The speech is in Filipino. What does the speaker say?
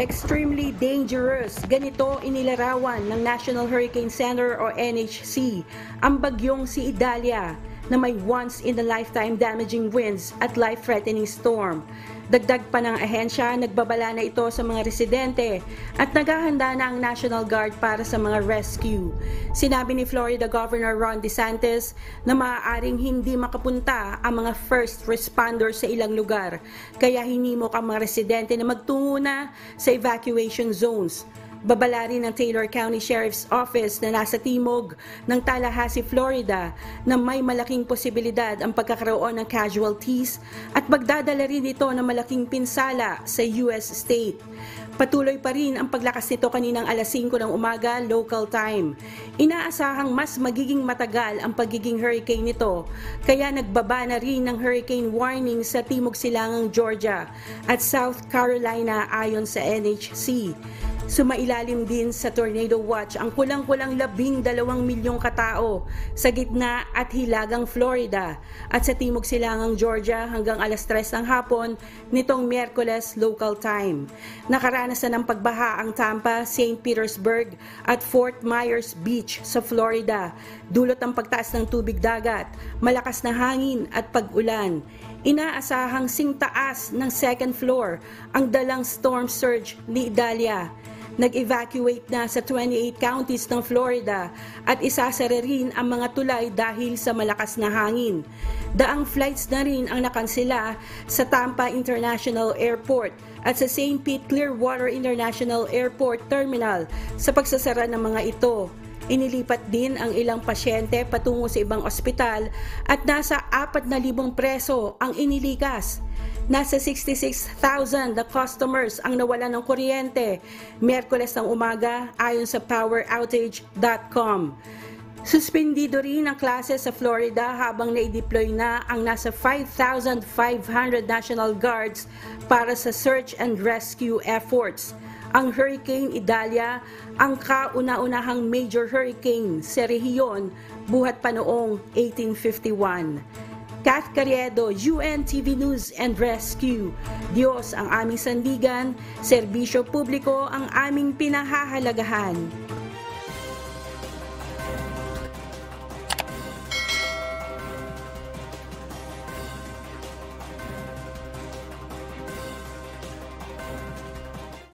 Extremely dangerous. Ganito inilarawan ng National Hurricane Center o NHC ang bagyong si Idalia na may once-in-a-lifetime damaging winds at life-threatening storm. Dagdag pa ng ahensya, nagbabala na ito sa mga residente at naghahanda na ang National Guard para sa mga rescue. Sinabi ni Florida Governor Ron DeSantis na maaaring hindi makapunta ang mga first responders sa ilang lugar, kaya hinimok ang mga residente na magtungo na sa evacuation zones. Babala rin ng Taylor County Sheriff's Office na nasa timog ng Tallahassee, Florida na may malaking posibilidad ang pagkakaroon ng casualties at magdadala rin ito ng malaking pinsala sa US state. Patuloy pa rin ang paglakas nito kaninang alas 5 ng umaga local time. Inaasahang mas magiging matagal ang pagiging hurricane nito, kaya nagbaba na rin ng hurricane warning sa Timog Silangang Georgia at South Carolina ayon sa NHC. Sumailalim din sa tornado watch ang kulang-kulang 12 milyong katao sa gitna at hilagang Florida at sa Timog Silangang Georgia hanggang alas 3 ng hapon nitong Miyerkules local time. Nakaranas na ng pagbaha ang Tampa, St. Petersburg at Fort Myers Beach sa Florida. Dulot ang pagtaas ng tubig dagat, malakas na hangin at pag-ulan. Inaasahang singtaas ng second floor ang dalang storm surge ni Idalia. Nag-evacuate na sa 28 counties ng Florida at isasara rin ang mga tulay dahil sa malakas na hangin. Daang flights na rin ang nakansela sa Tampa International Airport at sa St. Pete Clearwater International Airport Terminal sa pagsasara ng mga ito. Inilipat din ang ilang pasyente patungo sa ibang ospital at nasa 4,000 preso ang inilikas. Nasa 66,000 na customers ang nawalan ng kuryente Miyerkules ng umaga ayon sa poweroutage.com. Suspendido rin ang klase sa Florida habang na-deploy na ang nasa 5,500 National Guards para sa search and rescue efforts. Ang Hurricane Idalia ang kauna-unahang major hurricane sa rehiyon buhat pa noong 1851. Kath Carriedo, UNTV News and Rescue. Diyos ang aming sandigan, serbisyo publiko ang aming pinahahalagahan.